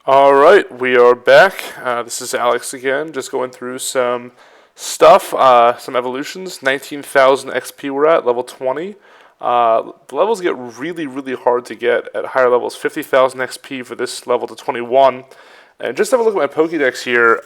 All right, we are back. This is Alex again, just going through some stuff, some evolutions. 19,000 XP we're at, level 20. The levels get really, really hard to get at higher levels. 50,000 XP for this level to 21. And just have a look at my Pokedex here.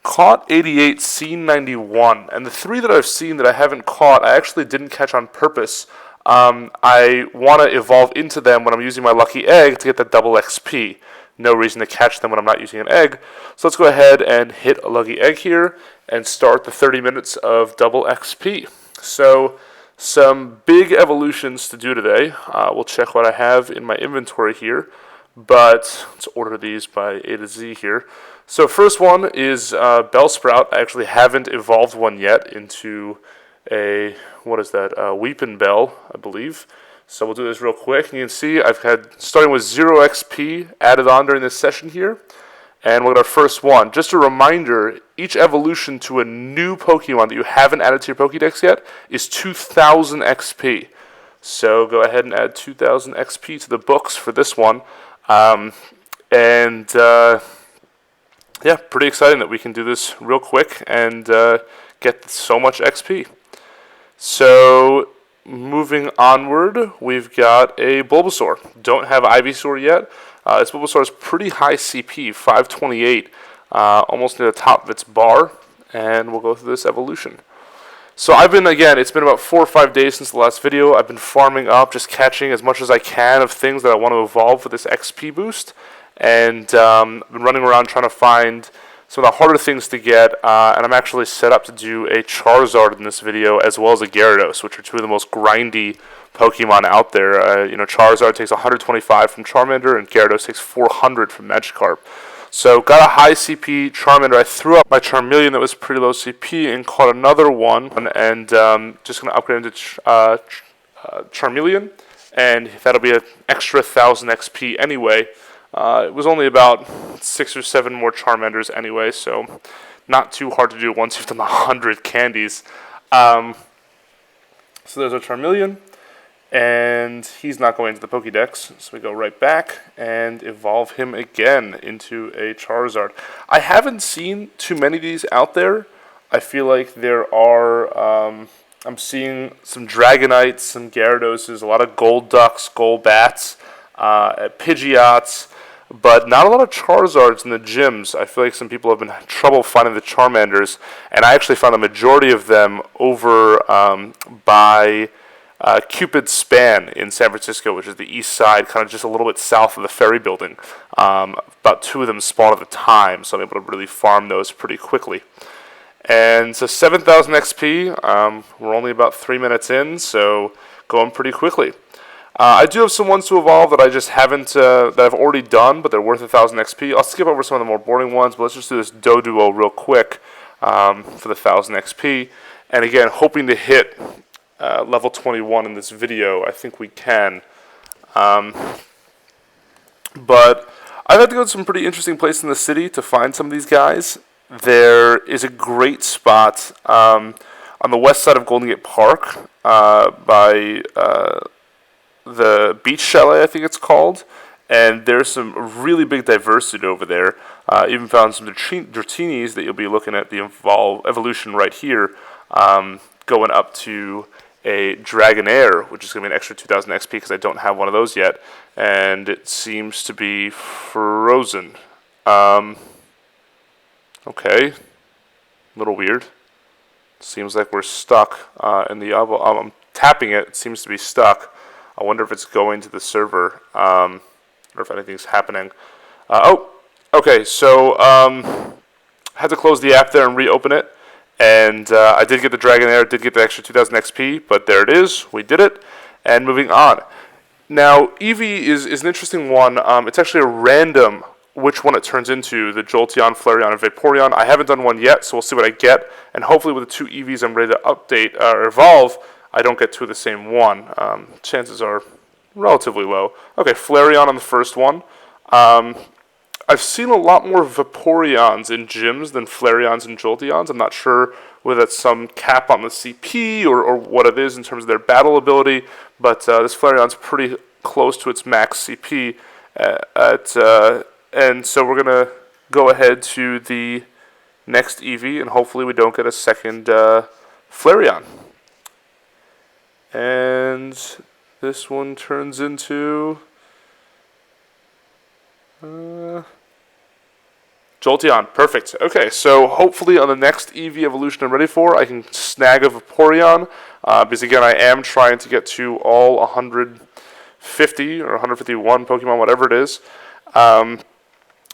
Caught 88, seen 91. And the three that I've seen that I haven't caught, I actually didn't catch on purpose. I want to evolve into them when I'm using my lucky egg to get that double XP. No reason to catch them when I'm not using an egg. So let's go ahead and hit a lucky egg here and start the 30 minutes of double XP. So some big evolutions to do today. We'll check what I have in my inventory here, but let's order these by A to Z here. So first one is Bellsprout. I actually haven't evolved one yet into a, what is that, Weepin' Bell, I believe. So we'll do this real quick. You can see I've had, starting with 0 XP added on during this session here. And we'll get our first one. Just a reminder, each evolution to a new Pokemon that you haven't added to your Pokedex yet is 2,000 XP. So go ahead and add 2,000 XP to the books for this one. Yeah, pretty exciting that we can do this real quick and get so much XP. So moving onward, we've got a Bulbasaur. Don't have Ivysaur yet. This Bulbasaur is pretty high CP, 528, almost near the top of its bar, and we'll go through this evolution. So I've been, again, it's been about 4 or 5 days since the last video. I've been farming up, just catching as much as I can of things that I want to evolve for this XP boost, and I've been running around trying to find some of the harder things to get, and I'm actually set up to do a Charizard in this video as well as a Gyarados, which are two of the most grindy Pokemon out there. Charizard takes 125 from Charmander, and Gyarados takes 400 from Magikarp. So got a high CP Charmander. I threw out my Charmeleon that was pretty low CP and caught another one, and just going to upgrade into Charmeleon, and that'll be an extra 1,000 XP anyway. It was only about 6 or 7 more Charmanders anyway, so not too hard to do once you've done 100 candies. So there's our Charmeleon, and he's not going to the Pokedex, so we go right back and evolve him again into a Charizard. I haven't seen too many of these out there. I feel like there are, I'm seeing some Dragonites, some Gyaradoses, a lot of Golducks, Golbats, Pidgeots, but not a lot of Charizards in the gyms. I feel like some people have been having trouble finding the Charmanders, and I actually found the majority of them over by Cupid's Span in San Francisco, which is the east side, kind of just a little bit south of the ferry building. About 2 of them spawn at a time, so I'm able to really farm those pretty quickly. And so 7,000 XP, we're only about 3 minutes in, so going pretty quickly. I do have some ones to evolve that I just haven't, that I've already done, but they're worth 1,000 XP. I'll skip over some of the more boring ones, but let's just do this Doduo real quick for the 1,000 XP. And again, hoping to hit level 21 in this video. I think we can. But I've had to go to some pretty interesting places in the city to find some of these guys. There is a great spot on the west side of Golden Gate Park by the Beach Chalet, I think it's called, and there's some really big diversity over there. Even found some Dratini's that you'll be looking at the evolution right here, going up to a Dragonair, which is going to be an extra 2,000 XP because I don't have one of those yet, and it seems to be frozen. Okay, a little weird. Seems like we're stuck in the I'm tapping it. It seems to be stuck. I wonder if it's going to the server, or if anything's happening. Okay, so had to close the app there and reopen it, and I did get the Dragonair, did get the extra 2,000 XP, but there it is, we did it, and moving on. Now, Eevee is an interesting one. It's actually a random which one it turns into, the Jolteon, Flareon, and Vaporeon. I haven't done one yet, so we'll see what I get, and hopefully with the 2 Eevees I'm ready to update, or evolve, I don't get 2 of the same one. Chances are relatively low. Okay, Flareon on the first one. I've seen a lot more Vaporeons in gyms than Flareons and Jolteons. I'm not sure whether that's some cap on the CP or what it is in terms of their battle ability, but this Flareon's pretty close to its max CP at And so we're going to go ahead to the next Eevee, and hopefully we don't get a second Flareon. And this one turns into Jolteon. Perfect. Okay, so hopefully on the next Eevee evolution I'm ready for, I can snag a Vaporeon, because again, I am trying to get to all 150 or 151 Pokemon, whatever it is.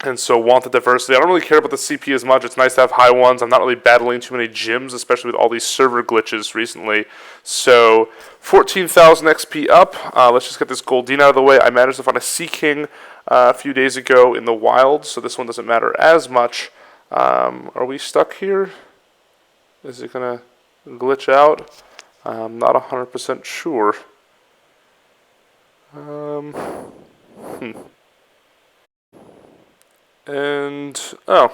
And so want the diversity. I don't really care about the CP as much. It's nice to have high ones. I'm not really battling too many gyms, especially with all these server glitches recently. So 14,000 XP up. Let's just get this Goldeen out of the way. I managed to find a Sea King a few days ago in the wild, so this one doesn't matter as much. Are we stuck here? Is it going to glitch out? I'm not 100% sure. And, oh,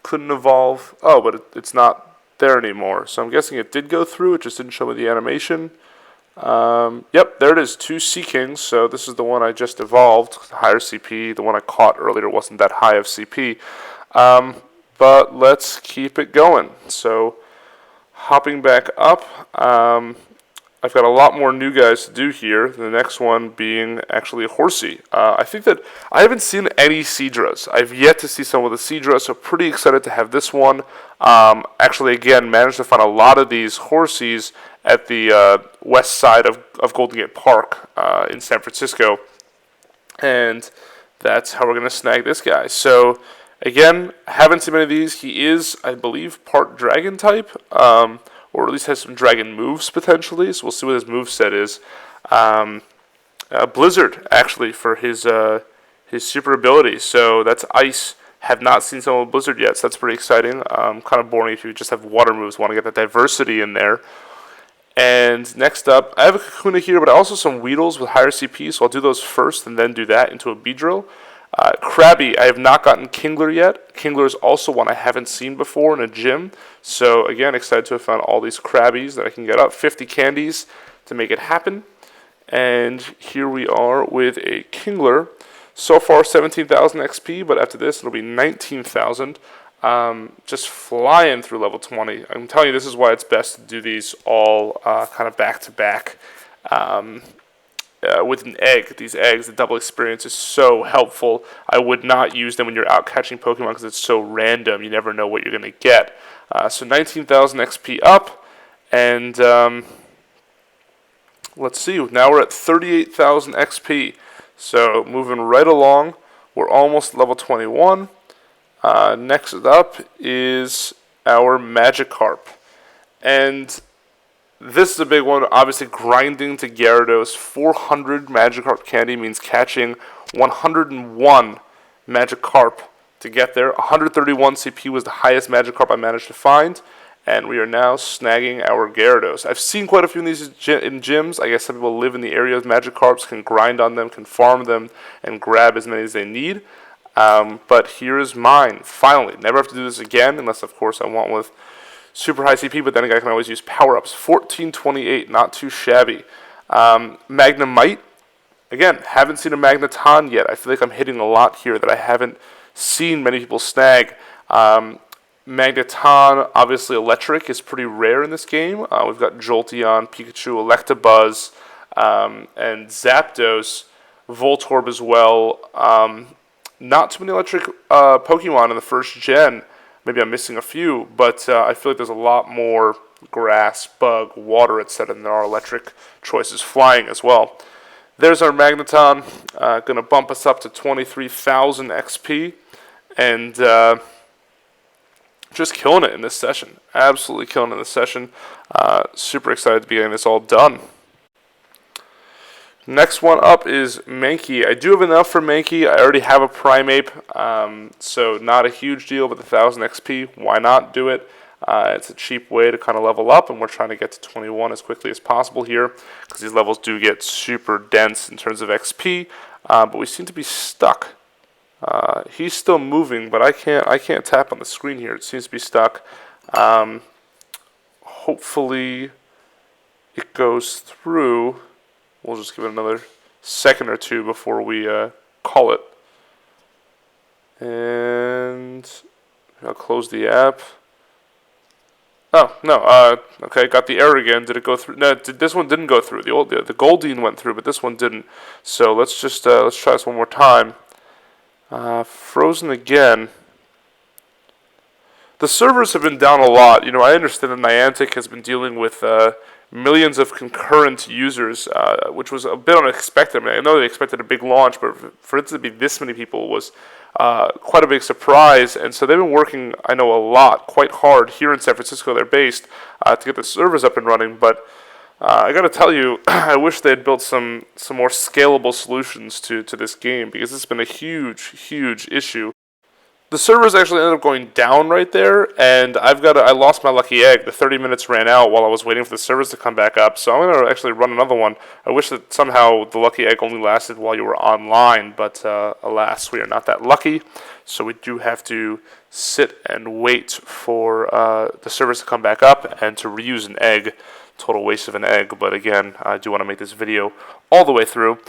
couldn't evolve. Oh, but it's not there anymore. So I'm guessing it did go through. It just didn't show me the animation. Yep, there it is. 2 Sea Kings. So this is the one I just evolved. Higher CP. The one I caught earlier wasn't that high of CP. But let's keep it going. So hopping back up. I've got a lot more new guys to do here. The next one being actually a Horsey. I think that I haven't seen any Seadras. I've yet to see someone with a Seadra, so pretty excited to have this one. Actually, again, managed to find a lot of these Horseys at the west side of Golden Gate Park in San Francisco. And that's how we're going to snag this guy. So, again, haven't seen many of these. He is, I believe, part Dragon type. Or at least has some dragon moves potentially, so we'll see what his moveset is. Blizzard, actually, for his super ability, so that's Ice. Have not seen someone with Blizzard yet, so that's pretty exciting. Kind of boring if you just have water moves, want to get that diversity in there. And next up, I have a Kakuna here, but also some Weedles with higher CP, so I'll do those first and then do that into a Beedrill. Krabby, I have not gotten Kingler yet. Kingler is also one I haven't seen before in a gym. So again, excited to have found all these Krabbies that I can get up. 50 candies to make it happen. And here we are with a Kingler. So far 17,000 XP, but after this it'll be 19,000. Just flying through level 20. I'm telling you, this is why it's best to do these all kind of back to back. With an egg, these eggs, the double experience is so helpful. I would not use them when you're out catching Pokemon because it's so random. You never know what you're going to get. So 19,000 XP up, and let's see. Now we're at 38,000 XP. So moving right along. We're almost level 21. Next up is our Magikarp, and this is a big one. Obviously, grinding to Gyarados. 400 Magikarp candy means catching 101 Magikarp to get there. 131 CP was the highest Magikarp I managed to find. And we are now snagging our Gyarados. I've seen quite a few of these in gyms. I guess some people live in the area of Magikarps, can grind on them, can farm them, and grab as many as they need. But here is mine, finally. Never have to do this again, unless, of course, I want with super high CP, but then again, I can always use power-ups. 1428, not too shabby. Magnemite, again, haven't seen a Magneton yet. I feel like I'm hitting a lot here that I haven't seen many people snag. Magneton, obviously electric, is pretty rare in this game. We've got Jolteon, Pikachu, Electabuzz, and Zapdos, Voltorb as well. Not too many electric Pokemon in the first gen. Maybe I'm missing a few, but I feel like there's a lot more grass, bug, water, etc. than there are electric choices. Flying as well. There's our Magneton. Going to bump us up to 23,000 XP. And just killing it in this session. Absolutely killing it in this session. Super excited to be getting this all done. Next one up is Mankey. I do have enough for Mankey. I already have a Primeape, so not a huge deal, but the 1,000 XP, why not do it? It's a cheap way to kind of level up, and we're trying to get to 21 as quickly as possible here, because these levels do get super dense in terms of XP, but we seem to be stuck. He's still moving, but I can't tap on the screen here. It seems to be stuck. Hopefully it goes through. We'll just give it another second or two before we call it. And I'll close the app. Oh, no, okay, got the error again. Did it go through? No, this one didn't go through. The Goldeen went through, but this one didn't. So let's just, let's try this one more time. Frozen again. The servers have been down a lot. You know, I understand that Niantic has been dealing with millions of concurrent users, which was a bit unexpected. I mean, I know they expected a big launch, but for it to be this many people was quite a big surprise. And so they've been working, I know, a lot, quite hard here in San Francisco. They're based to get the servers up and running. But I got to tell you, I wish they had built some more scalable solutions to this game, because it's been a huge issue. The servers actually ended up going down right there, and I lost my lucky egg. The 30 minutes ran out while I was waiting for the servers to come back up, so I'm going to actually run another one. I wish that somehow the lucky egg only lasted while you were online, but alas, we are not that lucky, so we do have to sit and wait for the servers to come back up and to reuse an egg. Total waste of an egg, but again, I do want to make this video all the way through.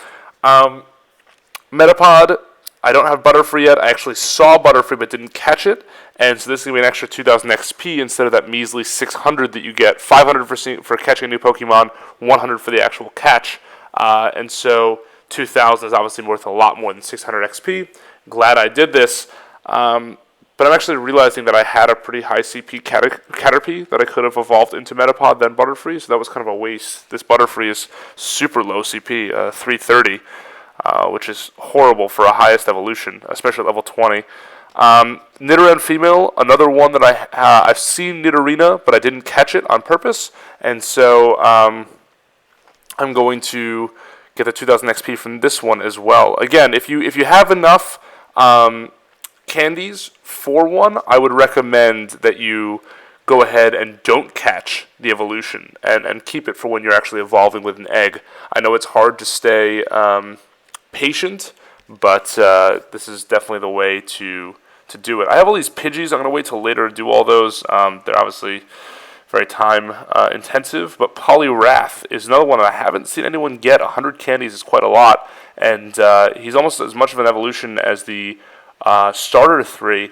Metapod, I don't have Butterfree yet. I actually saw Butterfree but didn't catch it, and so this is going to be an extra 2,000 XP instead of that measly 600 that you get. 500 for catching a new Pokemon, 100 for the actual catch, and so 2,000 is obviously worth a lot more than 600 XP. Glad I did this, but I'm actually realizing that I had a pretty high CP Caterpie that I could have evolved into Metapod than Butterfree, so that was kind of a waste. This Butterfree is super low CP, 330. Which is horrible for a highest evolution, especially at level 20. Nidoran female, another one that I've seen Nidorina, but I didn't catch it on purpose, and so I'm going to get the 2,000 XP from this one as well. Again, if you have enough candies for one, I would recommend that you go ahead and don't catch the evolution and keep it for when you're actually evolving with an egg. I know it's hard to stay patient, but this is definitely the way to do it. I have all these Pidgeys. I'm going to wait till later to do all those. They're obviously very time intensive, but Poliwrath is another one that I haven't seen anyone get. 100 candies is quite a lot, and he's almost as much of an evolution as the starter 3,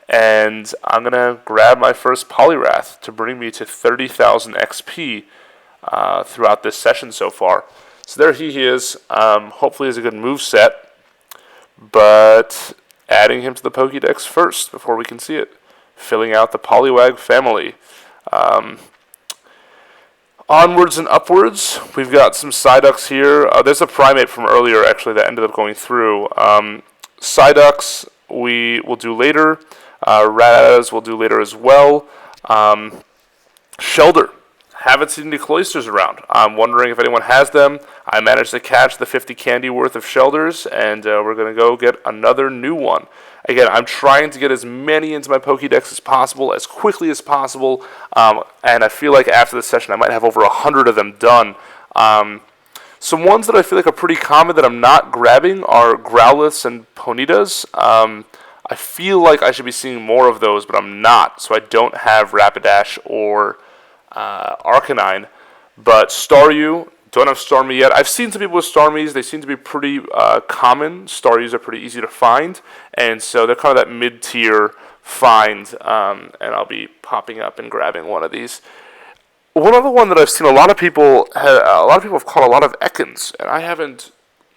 and I'm going to grab my first Poliwrath to bring me to 30,000 XP throughout this session so far. So there he is. Hopefully he has a good move set, but adding him to the Pokedex first before we can see it. Filling out the Poliwag family. Onwards and upwards, we've got some Psyducks here. There's a Primate from earlier, actually, that ended up going through. Psyducks we will do later. Rattatas we'll do later as well. Shelder. Haven't seen any Cloysters around. I'm wondering if anyone has them. I managed to catch the 50 candy worth of Shelders, and we're going to go get another new one. Again, I'm trying to get as many into my Pokédex as possible, as quickly as possible, and I feel like after this session I might have over 100 of them done. Some ones that I feel like are pretty common that I'm not grabbing are Growliths and Ponytas. I feel like I should be seeing more of those, but I'm not, so I don't have Rapidash or Arcanine, but Staryu, don't have Starmie yet. I've seen some people with Starmies. They seem to be pretty common. Staryus are pretty easy to find, and so they're kind of that mid-tier find, and I'll be popping up and grabbing one of these. One other one that I've seen a lot of people have caught a lot of Ekans, and I haven't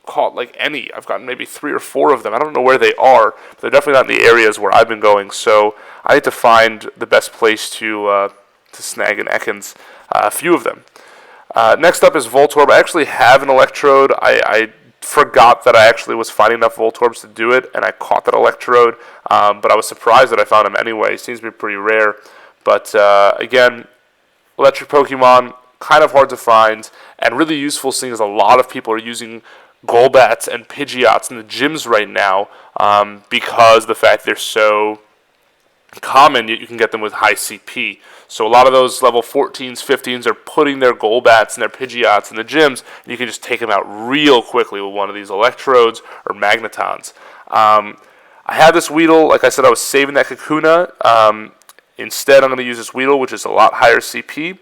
caught like any. I've gotten maybe 3 or 4 of them. I don't know where they are, but they're definitely not in the areas where I've been going, so I need to find the best place to snag an Ekans, a few of them. Next up is Voltorb. I actually have an Electrode. I forgot that I actually was finding enough Voltorbs to do it, and I caught that Electrode, but I was surprised that I found him anyway. He seems to be pretty rare, but again, electric Pokemon, kind of hard to find, and really useful seeing as a lot of people are using Golbats and Pidgeots in the gyms right now because of the fact they're so common, you can get them with high CP. So a lot of those level 14s, 15s are putting their Golbats and their Pidgeots in the gyms, and you can just take them out real quickly with one of these Electrodes or Magnetons. I had this Weedle. Like I said, I was saving that Kakuna. Instead, I'm going to use this Weedle, which is a lot higher CP.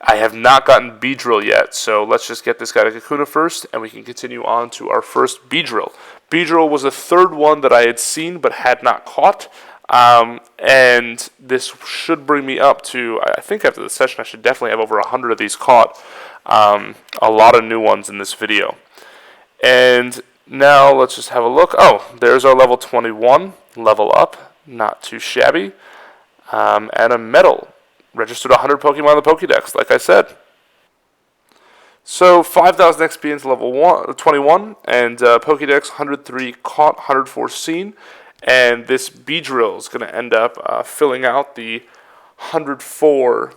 I have not gotten Beedrill yet, so let's just get this guy to Kakuna first, and we can continue on to our first Beedrill. Beedrill was the third one that I had seen but had not caught, and this should bring me up to, I think after the session I should definitely have over 100 of these caught. A lot of new ones in this video. And now let's just have a look. Oh, there's our level 21, level up, not too shabby, and a medal. Registered 100 Pokemon in the Pokedex, like I said. So 5,000 XP into level 21, and Pokedex 103 caught, 104 seen. And this Beedrill is going to end up filling out the 104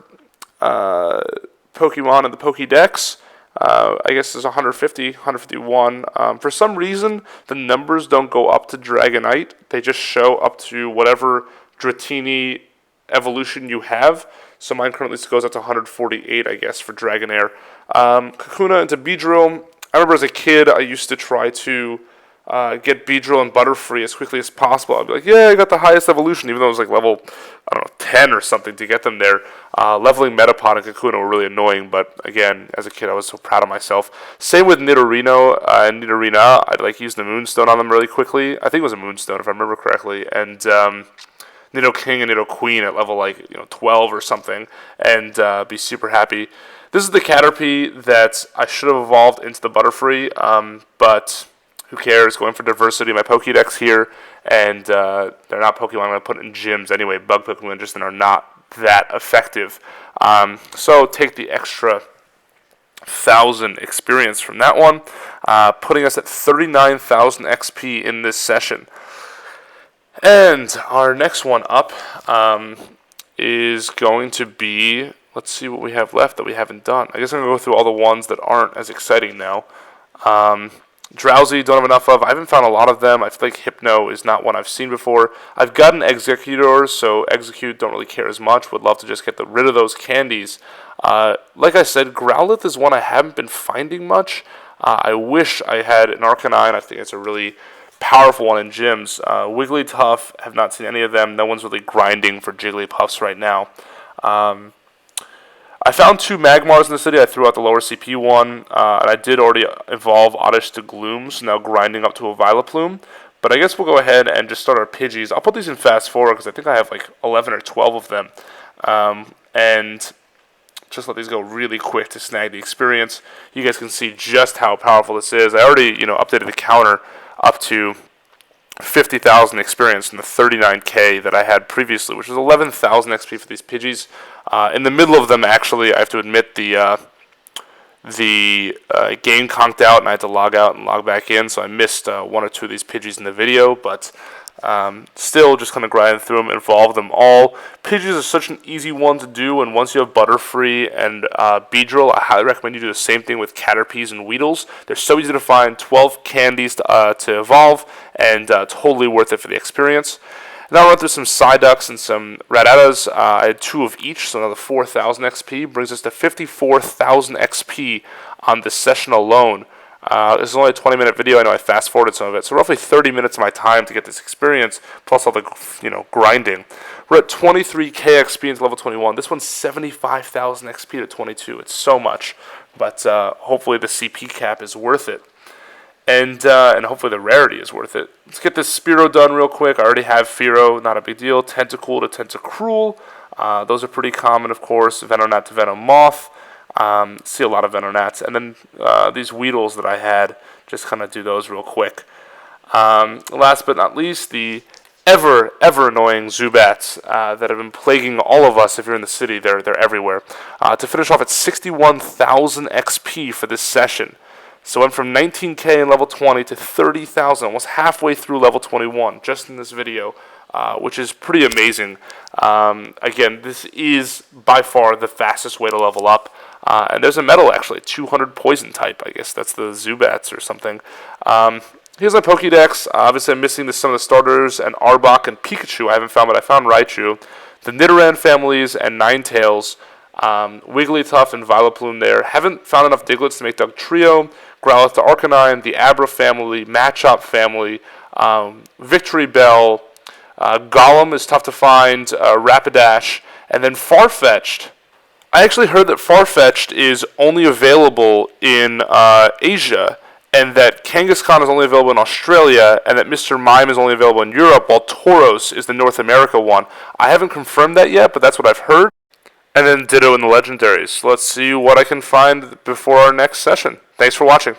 Pokemon in the Pokedex. I guess there's 150, 151. For some reason, the numbers don't go up to Dragonite. They just show up to whatever Dratini evolution you have. So mine currently goes up to 148, I guess, for Dragonair. Kakuna into Beedrill. I remember as a kid, I used to try to get Beedrill and Butterfree as quickly as possible. I'd be like, yeah, I got the highest evolution, even though it was like level, I don't know, 10 or something to get them there. Leveling Metapod and Kakuna were really annoying, but again, as a kid, I was so proud of myself. Same with Nidorino and Nidorina. I'd like use the Moonstone on them really quickly. I think it was a Moonstone, if I remember correctly. And Nidoking and Nidoqueen at level 12 or something, and be super happy. This is the Caterpie that I should have evolved into the Butterfree, but who cares? Going for diversity in my Pokédex here, and they're not Pokemon I'm going to put in gyms anyway. Bug Pokemon just are not that effective. So take the extra 1,000 experience from that one, putting us at 39,000 XP in this session. And our next one up is going to be, let's see what we have left that we haven't done. I guess I'm going to go through all the ones that aren't as exciting now. Drowsy, don't have enough of. I haven't found a lot of them. I feel like Hypno is not one I've seen before. I've gotten Executors, so Execute don't really care as much. Would love to just get rid of those candies. Like I said, Growlithe is one I haven't been finding much. I wish I had an Arcanine. I think it's a really powerful one in gyms. Wigglytuff, have not seen any of them. No one's really grinding for Jigglypuffs right now. I found 2 Magmars in the city. I threw out the lower CP one, and I did already evolve Oddish to Gloom, so now grinding up to a Vileplume. But I guess we'll go ahead and just start our Pidgeys. I'll put these in fast forward because I think I have like 11 or 12 of them. And just let these go really quick to snag the experience. You guys can see just how powerful this is. I already, updated the counter up to 50,000 experience from the 39k that I had previously, which was 11,000 XP for these Pidgeys. In the middle of them, actually, I have to admit the game conked out, and I had to log out and log back in, so I missed 1 or 2 of these Pidgeys in the video, but still just kind of grinding through them, evolve them all. Pidgeys are such an easy one to do, and once you have Butterfree and Beedrill, I highly recommend you do the same thing with Caterpies and Weedles. They're so easy to find, 12 candies to evolve, and totally worth it for the experience. Now I'll run through some Psyducks and some Rattatas. I had 2 of each, so another 4,000 XP. Brings us to 54,000 XP on this session alone. This is only a 20-minute video. I know I fast-forwarded some of it, so roughly 30 minutes of my time to get this experience, plus all the grinding. We're at 23k XP into level 21. This one's 75,000 XP to 22. It's so much, but hopefully the CP cap is worth it. And hopefully the rarity is worth it. Let's get this Spearow done real quick. I already have Fearow, not a big deal. Tentacool to Tentacruel. Those are pretty common, of course. Venonat to Venomoth. See a lot of Venonats. And then these Weedles that I had, just kind of do those real quick. Last but not least, the ever annoying Zubats that have been plaguing all of us. If you're in the city, they're everywhere. To finish off at 61,000 XP for this session. So went from 19k in level 20 to 30,000, almost halfway through level 21, just in this video, which is pretty amazing. Again, this is by far the fastest way to level up. And there's a medal, actually, 200 poison type. I guess that's the Zubats or something. Here's my Pokedex. Obviously, I'm missing some of the starters, and Arbok and Pikachu I haven't found, but I found Raichu. The Nidoran families and Ninetales. Wigglytuff and Vileplume there. Haven't found enough Diglets to make Doug Trio. Growlithe to Arcanine, the Abra family, Machop family, Victory Bell, Golem is tough to find, Rapidash, and then Farfetch'd. I actually heard that Farfetch'd is only available in Asia, and that Kangaskhan is only available in Australia, and that Mr. Mime is only available in Europe, while Tauros is the North America one. I haven't confirmed that yet, but that's what I've heard. And then ditto in the legendaries. Let's see what I can find before our next session. Thanks for watching.